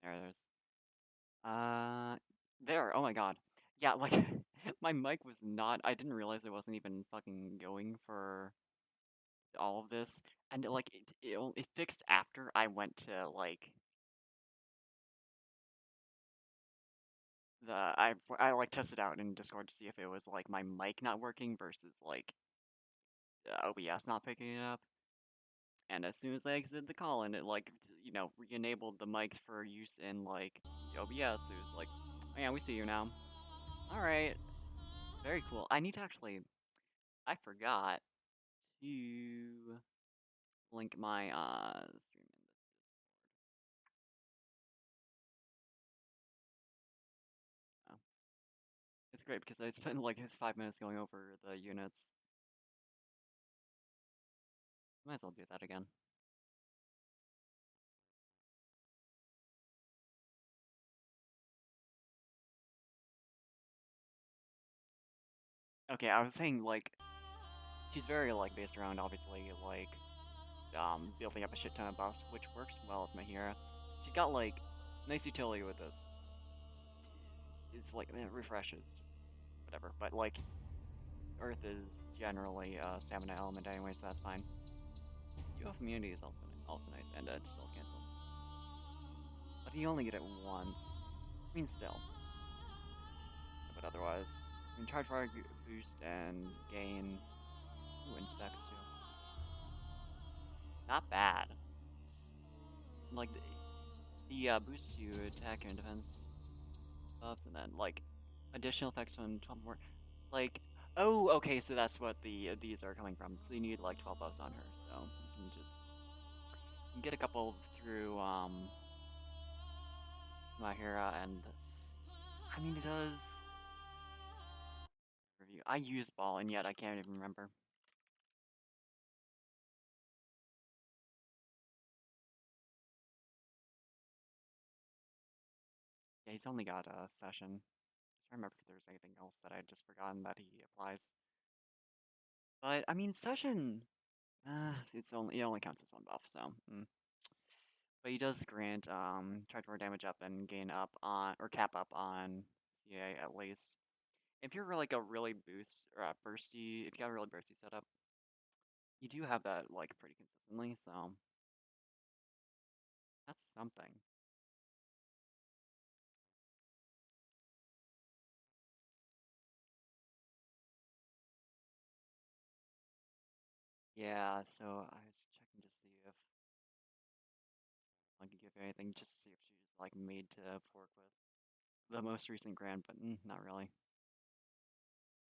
There's uh there. Oh my god. Yeah, like my mic was not. I didn't realize it wasn't even fucking going for all of this, and like it fixed after I went to like I like tested out in Discord to see if it was like my mic not working versus like OBS not picking it up. And as soon as I exited the call and it like re-enabled the mics for use in like the OBS, it was like, oh yeah, we see you now. All right, very cool. I need to actually. I forgot to link my stream in this. Oh, it's great because I spent like 5 minutes going over the units. Might as well do that again. Okay, I was saying like she's very like based around obviously like building up a shit ton of buffs, which works well with my hero. She's got like nice utility with this. It's like it refreshes, whatever. But like Earth is generally a stamina element anyway, so that's fine. UF immunity is also nice, and spell cancel. But you only get it once. I mean, still. But otherwise, I mean, charge fire boost and gain. Ooh, inspects too. Not bad. Like the boost to attack and defense buffs, and then like additional effects on 12 more. Like, oh, okay, so that's what these are coming from. So you need like 12 buffs on her, so you can just get a couple through Mahira, and I mean it does review. I use ball, and yet I can't even remember. Yeah, he's only got a session. I remember if there's anything else that I had just forgotten that he applies. But I mean, session. It only counts as one buff, so. But he does grant charge more damage up and gain up on or cap up on CA at least. If you're like a really boost or a bursty, if you got a really bursty setup, you do have that like pretty consistently. So that's something. Yeah. So I was checking to see if I could give her anything, just to see if she's like made to fork with the most recent grand, but not really.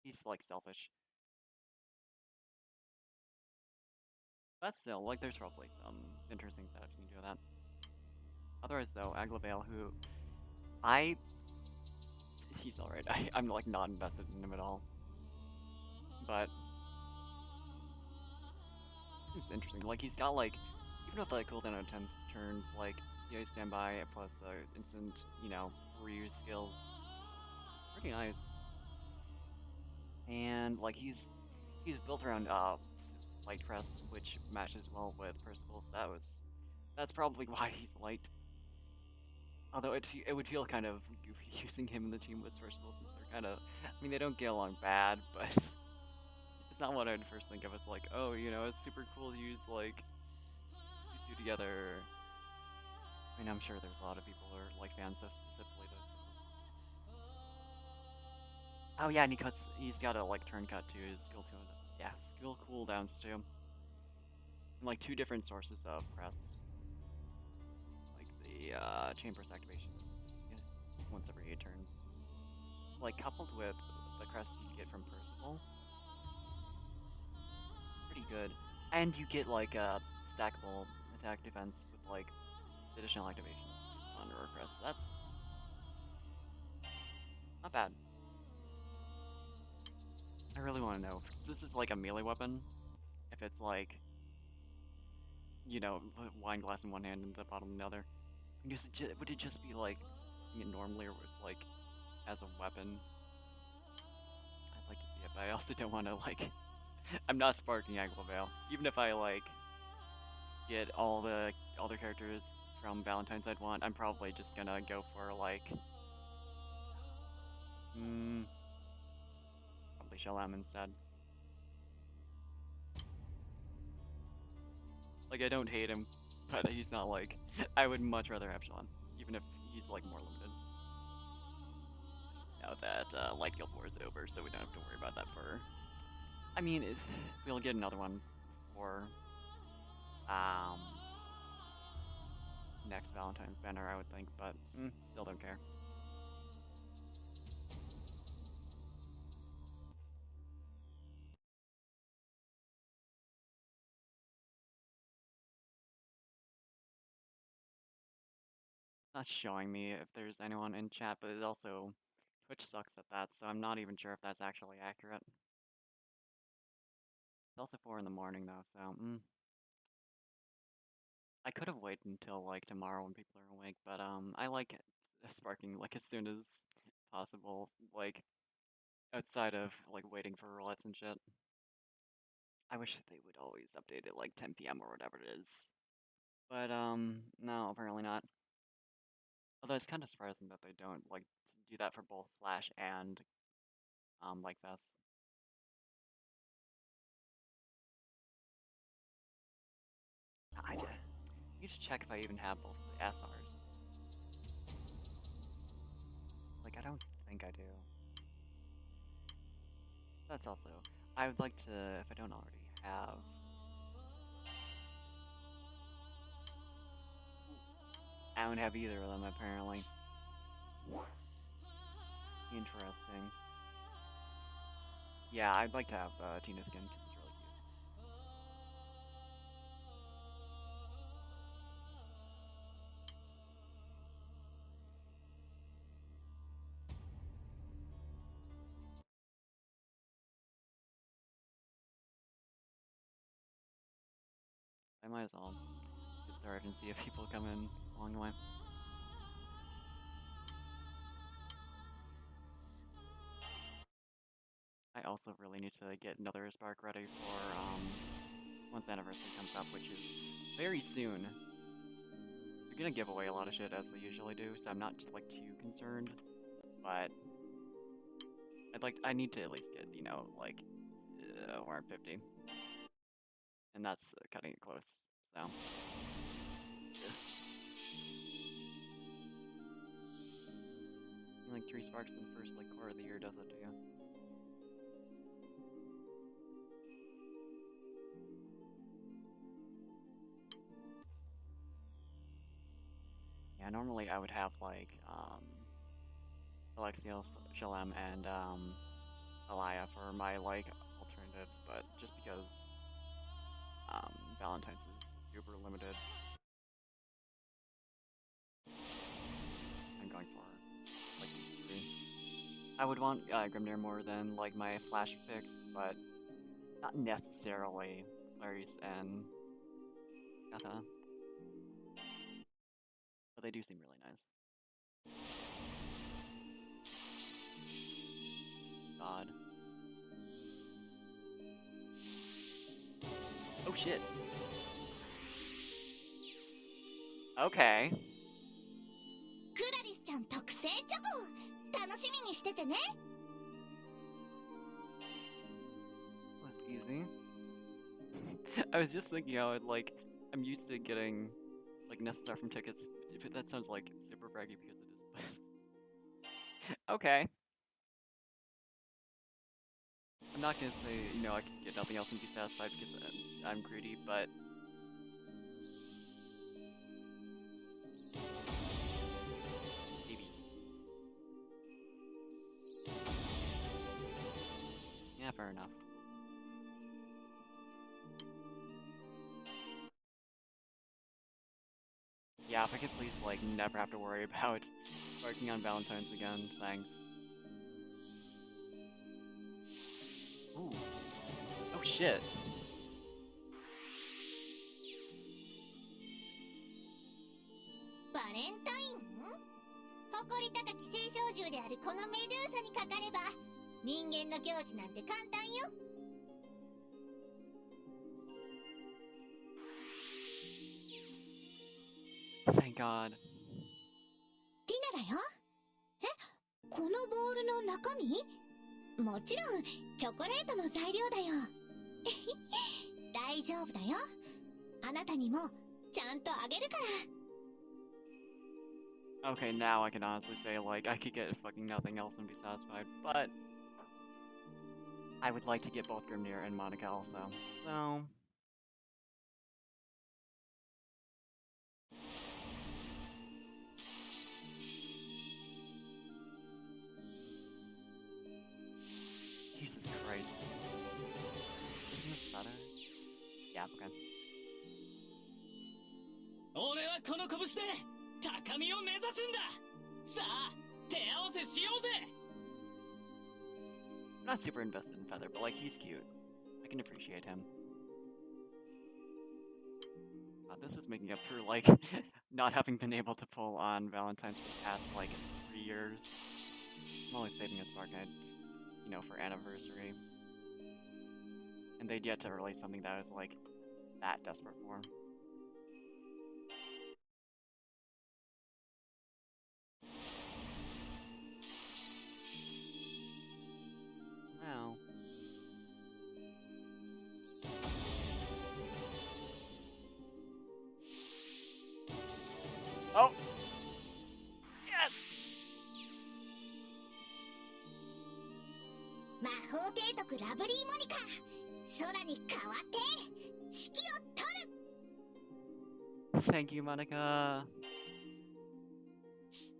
He's like selfish. But still, like there's probably some interesting setups you can do with that. Otherwise, though, Aglavale, who I he's alright. I'm like not invested in him at all. But it's interesting. Like he's got like even with like cooldown of 10 turns, like CA standby plus instant, reuse skills. Pretty nice. And like he's built around light press, which matches well with Percival, so that's probably why he's light. Although it would feel kind of goofy using him in the team with Percival since they're kind of, I mean, they don't get along bad, but it's not what I'd first think of as like, oh, it's super cool to use like these two together. I mean, I'm sure there's a lot of people who are like fans of specifically those two. Oh yeah, and he's got a like turn cut to his skill too. Yeah, skill cooldowns too. And like two different sources of press. Like the chamber's activation once every 8 turns. Like coupled with the crest you get from Percival. Pretty good. And you get like a stackable attack defense with like additional activations on your crest. That's not bad. I really want to know if this is like a melee weapon. If it's like, wine glass in one hand and the bottom in the other. Would it just be like normally, or was like as a weapon? I'd like to see it, but I also don't want to like. I'm not sparking Aglavale. Even if I like get all the characters from Valentine's I'd want. I'm probably just gonna go for like, probably Shalem instead. Like, I don't hate him, but he's not like, I would much rather have Shalem, even if he's like more limited. Now that Light Guild War is over, so we don't have to worry about that for. I mean, we'll get another one for next Valentine's banner, I would think, but still don't care. It's not showing me if there's anyone in chat, but it also Twitch sucks at that, so I'm not even sure if that's actually accurate. It's also 4 in the morning though, so I could have waited until like tomorrow when people are awake, but I like sparking like as soon as possible, like outside of like waiting for roulettes and shit. I wish they would always update it like 10 p.m. or whatever it is. But no, apparently not. Although it's kind of surprising that they don't like do that for both Flash and like Fest. I need to check if I even have both the SRs. Like I don't think I do. That's also I would like to if I don't already have. I don't have either of them apparently. Interesting. Yeah, I'd like to have the Tina skin because it's really cute. I might as well get started and see if people come in along the way. I also really need to get another Spark ready for once anniversary comes up, which is very soon. They're gonna give away a lot of shit as they usually do, so I'm not just like too concerned. But I need to at least get, you know, like 150. And that's cutting it close, so. Like 3 sparks in the first like quarter of the year does it to you. Yeah, normally I would have like Alexios, Shalem, and Alaya for my like alternatives, but just because Valentine's is super limited, I'm going for like these 3. I would want Grimnir more than like my flash picks, but not necessarily Clarice and Katha. But they do seem really nice. God. Oh shit. Okay. クラリスちゃん特製チョコ楽しみにしててね Was easy. I was just thinking how I'm used to getting like necessary from tickets. If that sounds like super braggy because it is, but okay. I'm not gonna say, you know, I can get nothing else and be satisfied because I'm greedy, but maybe. Yeah, fair enough. Yeah, if I could please like never have to worry about working on Valentine's again, thanks. Ooh. Oh shit. バレンタイン誇り高き聖少獣であるこのメドゥーサにかかれば人間の行事なんて簡単よ Thank god. ティナだよ。え、このボールの中身？もちろんチョコレートの材料だよ。大丈夫だよ。あなたにもちゃんとあげるから。 Okay, now I can honestly say, like, I could get fucking nothing else and be satisfied, but I would like to get both Grimnir and Monika also, so... Jesus Christ. Isn't this better? Yeah, okay. 俺はこの拳で高みを目指すんだ。さあ、手合わせしようぜ。 I'm not super invested in Feather, but like, he's cute. I can appreciate him. This is making up for, like, not having been able to pull on Valentine's for the past, like, 3 years. I'm only saving a Spark Knight, you know, for anniversary. And they'd yet to release something that I was, like, that desperate for. Wow. Oh! Yes! 魔法提督ラブリーモニカ、空に変わって指揮を取る。 Thank you, Monika.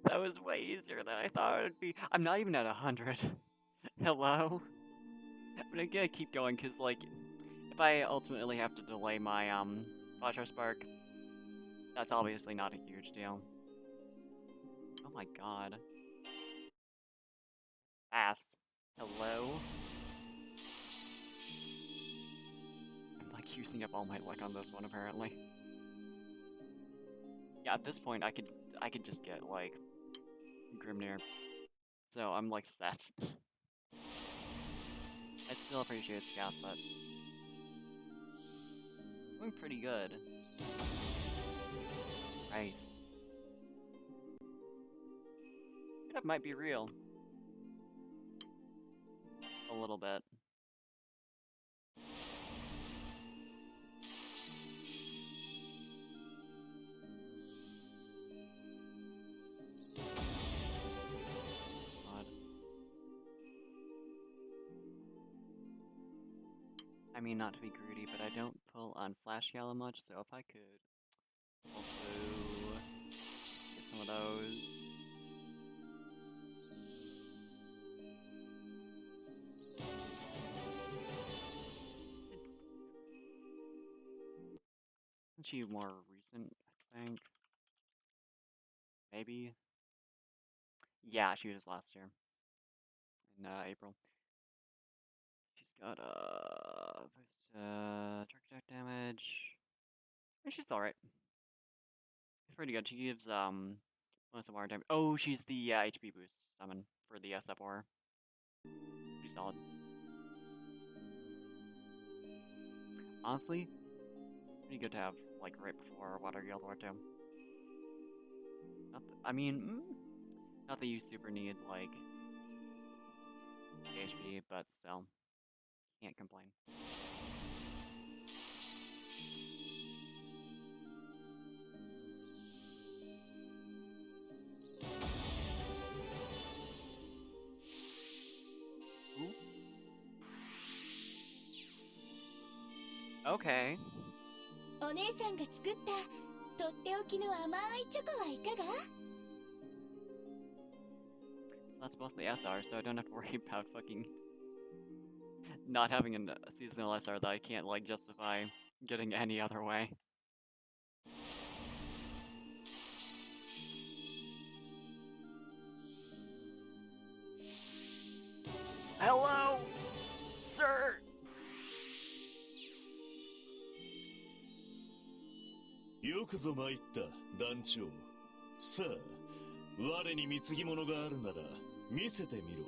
That was way easier than I thought it would be. I'm not even at 100. Hello? I'm gonna keep going, cause, like, if I ultimately have to delay my, Flash Spark, that's obviously not a huge deal. Oh my god. Fast. Hello? I'm, like, using up all my luck on this one, apparently. Yeah, at this point, I could just get, like, Grimnir. So, I'm, like, set. I'd still appreciate Scout, but... doing pretty good. Right. That might be real. A little bit. Odd. I mean, not to be greedy, but I don't pull on Flash Gala much, so if I could also get some of those. Isn't she more recent, I think? Maybe? Yeah, she was last year. In April. She's got track attack damage. And she's alright. It's pretty good. She gives bonus of water damage. Oh, she's the HP boost summon for the SF aura. Pretty solid. Honestly, pretty good to have, like, right before Water Guild War 2. Not I mean, not that you super need, like, HP, but still, can't complain. Ooh. Okay. お姉さんが作ったとっておきの甘いチョコはいかが？ So that's mostly SR, so I don't have to worry about fucking not having a seasonal SR that I can't, like, justify getting any other way. Hello, sir! よくぞ参った団長。さあ、我に貢ぎ物があるなら見せてみろ。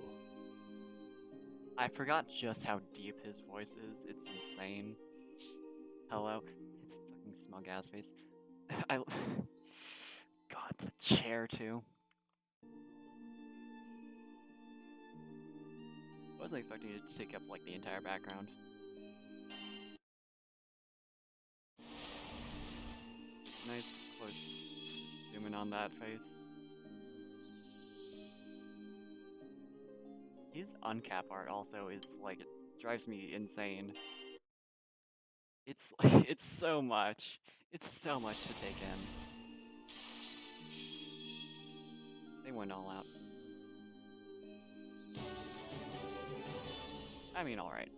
I forgot just how deep his voice is. It's insane. Hello. His fucking smug ass face. the chair too. I wasn't expecting it to take up like the entire background. Nice close zoom in on that face. His uncap art also is like, it drives me insane. It's it's so much. It's so much to take in. They went all out. I mean, alright.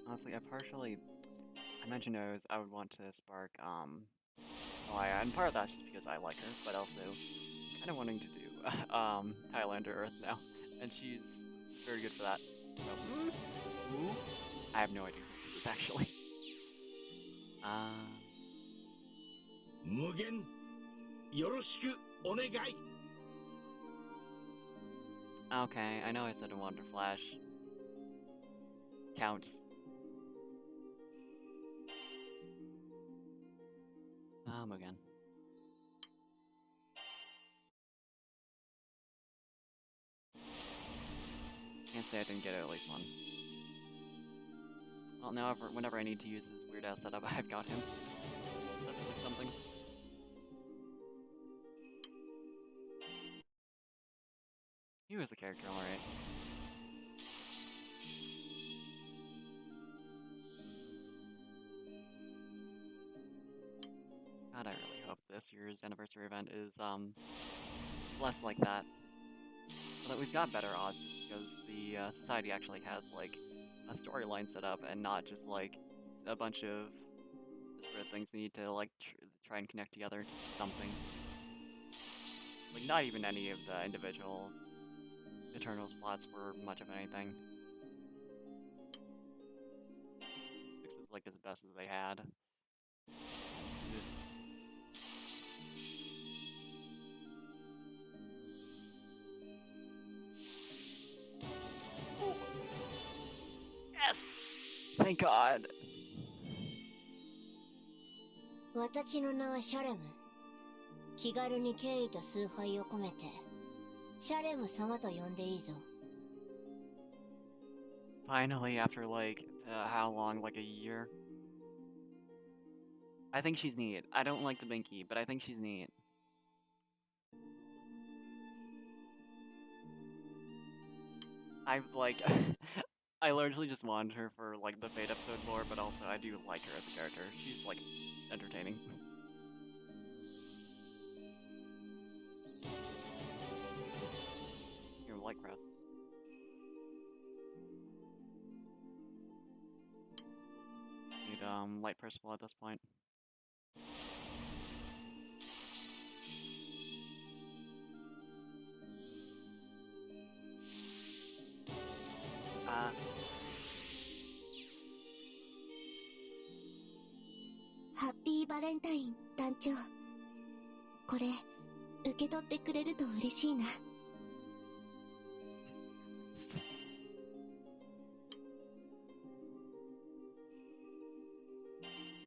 Honestly, I mentioned I would want to spark, Alaya, and part of that's just because I like her, but also kind of wanting to do, Highlander Earth now, and she's very good for that. So, ooh, I have no idea who this is actually. Mugen, yoroshiku onegai. Okay, I know I said a Wonder Flash. Counts. Again. Can't say I didn't get at least one. Well, now whenever I need to use his weird ass setup, I've got him. That's at least something. He was a character, alright. God, I really hope this year's anniversary event is, less like that. So that we've got better odds, because the, society actually has, like, a storyline set up, and not just, like, a bunch of disparate things that need to, like, try and connect together to something. Like, not even any of the individual Eternals plots were much of anything. This is, like, as best as they had. Yes! Thank God! 私の名はシャレム。気軽に敬意と崇拝を込めて、シャレム様と呼んでいいぞ。Finally, after like, how long? Like a year? I think she's neat. I don't like the Binky, but I think she's neat. I've like, I largely just wanted her for like the Fate episode lore, but also I do like her as a character. She's like entertaining. Here, light press. Need light principle at this point.ハッピーバレンタイン団長。これ受け取ってくれると嬉しいな。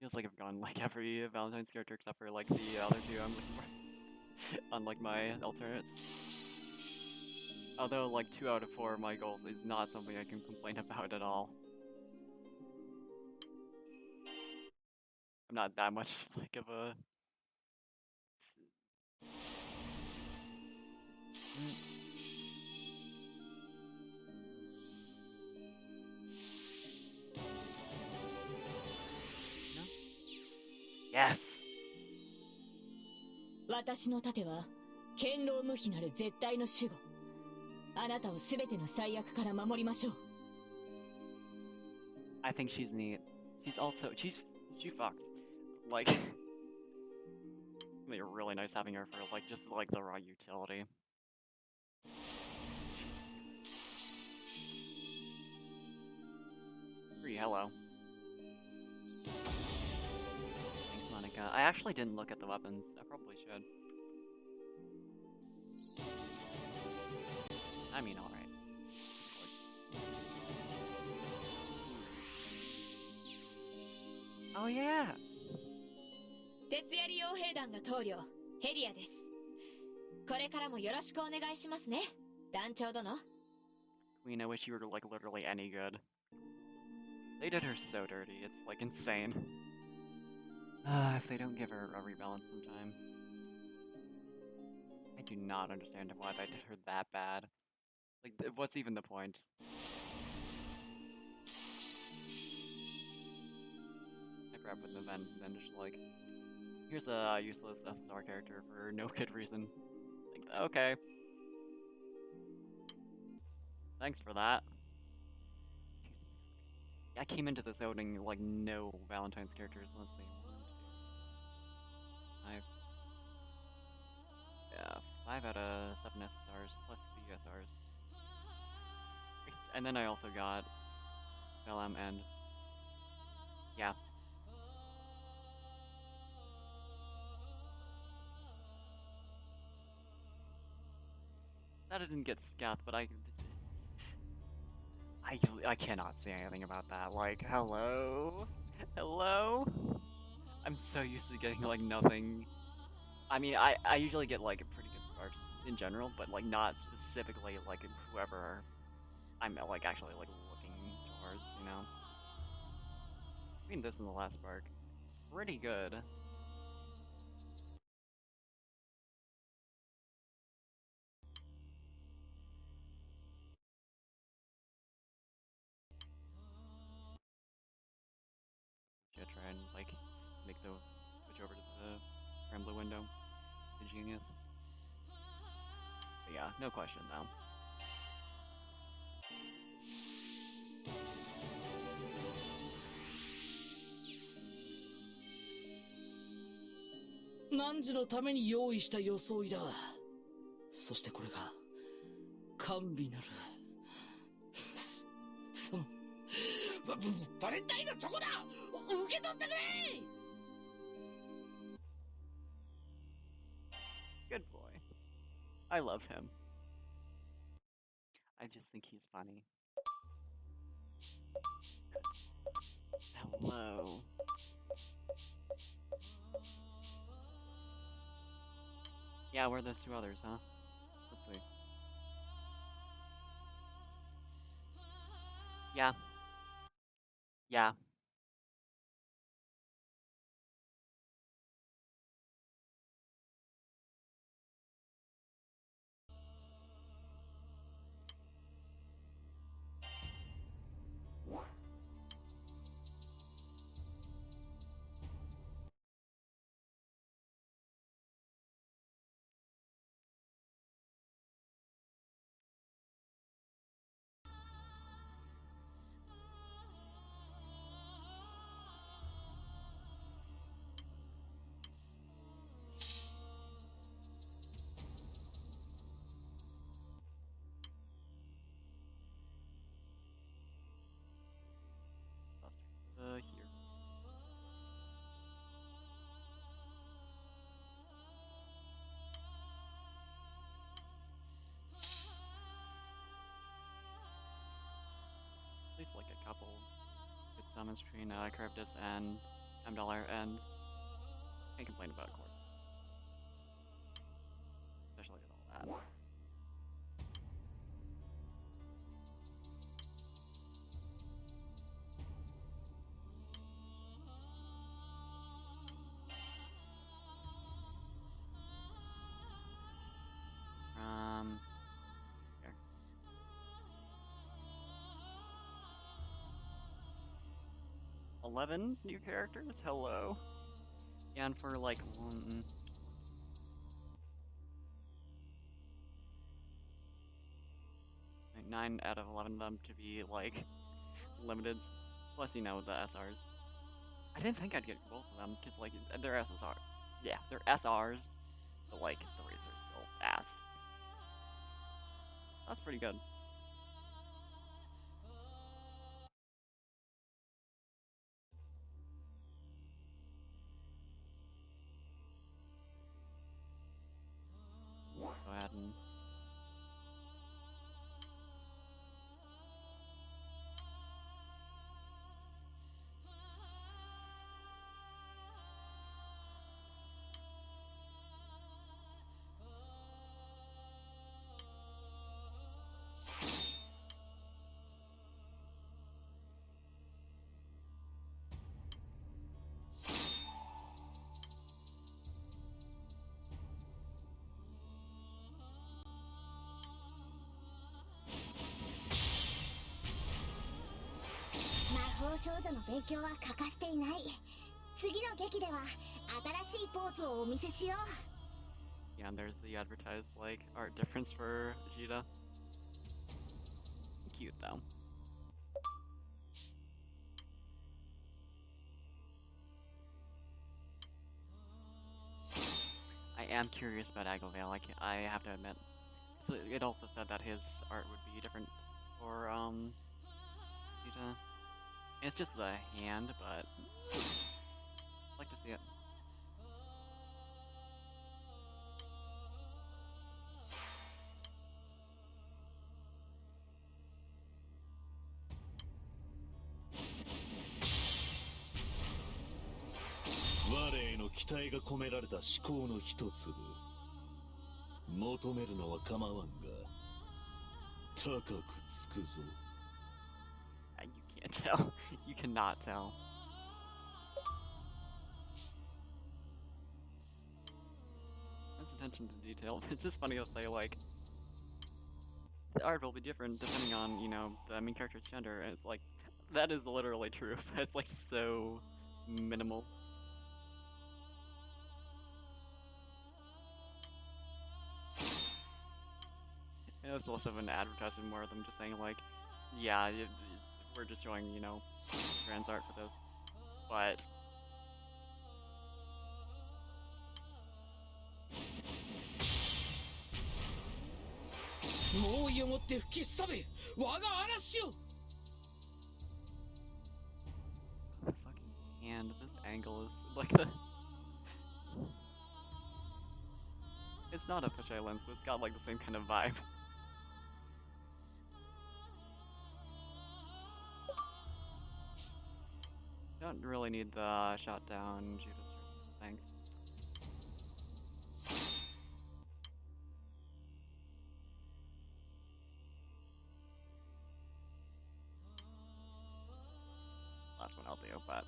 Feels like I've gone like every Valentine's character except for like the other two I'm looking for. Unlike my alternates. Although like 2 out of 4 of my goals is not something I can complain about at all. I'm not that much like of a... Yes! 私の盾は堅牢無比なる絶対の守護。あなたをすべての最悪から守りましょう。I think she's neat. She's also... she fucks. Like... It'd be really nice having her for like just like the raw utility. Free, hello. Thanks, Monika. I actually didn't look at the weapons. I probably should. I mean, alright. Oh yeah! 鉄槍傭兵団が棟梁ヘリアです。これからもよろしくお願いしますね、団長殿。 Queen, I wish you were like literally any good. They did her so dirty, it's like insane. If they don't give her a rebalance sometime. I do not understand why they did her that bad. Like, what's even the point? I grab with an event and then just like, here's a useless SSR character for no good reason. Like, okay. Thanks for that. Jesus Christ. I came into this owning like no Valentine's characters. Let's see. 1, 2, 5. Yeah, 5 out of 7 SSRs plus the SRs. And then I also got LM and yeah. That I didn't get scath, but I cannot say anything about that. Like, hello? Hello? I'm so used to getting like nothing. I mean, I usually get like pretty good sparks in general, but like not specifically like whoever I'm like actually like looking towards, you know? I mean, this in the last spark. Pretty good. Should try and like make the switch over to the Rambler window. The genius. But yeah, no question though.汝のために用意した装いだ。そしてこれが甘美なるそのバレンタインのチョコだ。受け取ってくれ。 Good boy. I love him. I just think he's funny. Hello. Yeah, where are those 2 others, huh? Let's see. Yeah. Yeah. Here. At least like a couple good summons between Charybdis and $10 and can't complain about quartz. Especially with all that. Here. 11 new characters? Hello. Yeah, and for like 9 out of 11 of them to be like limited. Plus, you know, the SRs. I didn't think I'd get both of them because like they're SSR. Yeah, they're SRs, but like the rates are still ass. That's pretty good. Go ahead and の勉強は欠かしていない。次の劇では新しいポーズをお見せしよう。 Yeah, and there's the advertised like art difference for Vegeta. Cute though. I am curious about Aglovale. I have to admit, 'cause it also said that his art would be different for Vegeta. It's just the hand, but I'd like to see it. 我への期待が込められた思考の一粒。求めるのは構わんが、高くつくぞ。You can't tell. You cannot tell. That's attention to detail. It's just funny that they like the art will be different depending on, you know, the main character's gender, and it's like that is literally true. It's like so minimal. And it's also an advertisement more of them just saying like, yeah, we're just showing, you know, trans art for this, but 猛威をもって吹きすさべ我が嵐よ the fucking hand, this angle is like the. It's not a fisheye lens, but it's got like the same kind of vibe. Don't really need the shot down Judas. Thanks. Last one I'll do, but.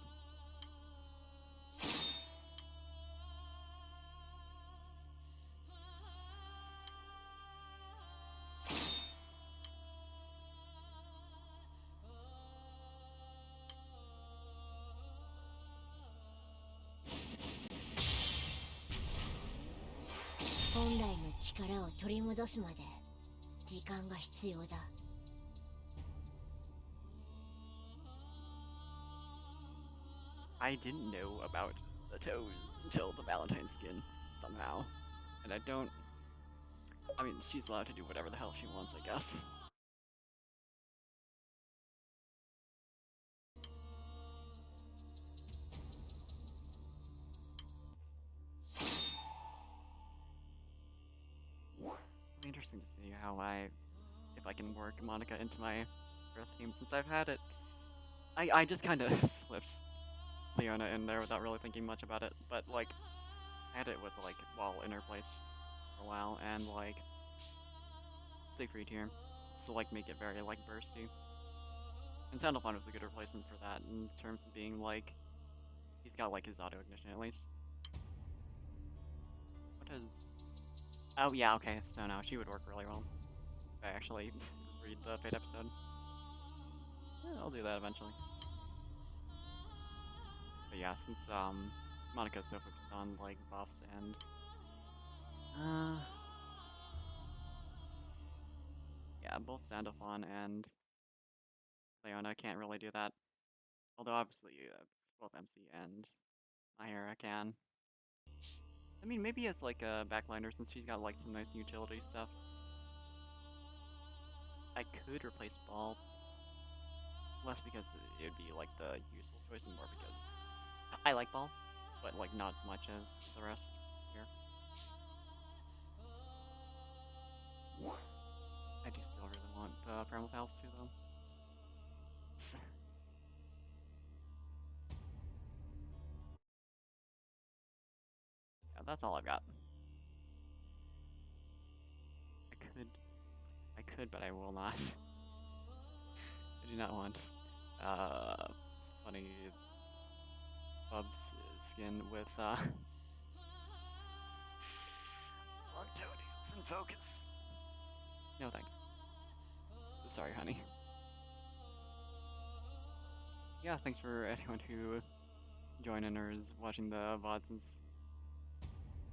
I didn't know about the toes until the Valentine skin, somehow. And I don't... I mean, she's allowed to do whatever the hell she wants, I guess. It'll be interesting to see how if I can work Monika into my Earth team, since I've had it. I just kind of slipped Leona in there without really thinking much about it, but like, I had it with like Wall in her place for a while, and like, Siegfried here, so like make it very like bursty. And Sandalphon was a good replacement for that in terms of being like, he's got like his auto ignition at least. What is? Oh yeah, okay. So no, she would work really well. If I actually read the Fate episode. Yeah, I'll do that eventually. But yeah, since Monika's so focused on like buffs and yeah, both Sandalphon and Leona can't really do that. Although obviously both MC and Mahara can. I mean, maybe as like a backliner since she's got like some nice utility stuff. I could replace Ball. Less because it would be like the useful choice and more because I like Ball, but like not as much as the rest here. I do still really want the Primal Pals too though. Yeah, that's all I've got. I could, but I will not. I do not want funny Bub's skin with long toenails in focus. No thanks. Sorry, honey. yeah, thanks for anyone who joined in or is watching the VOD since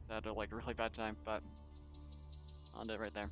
that had like a really bad time, but I'll end it right there.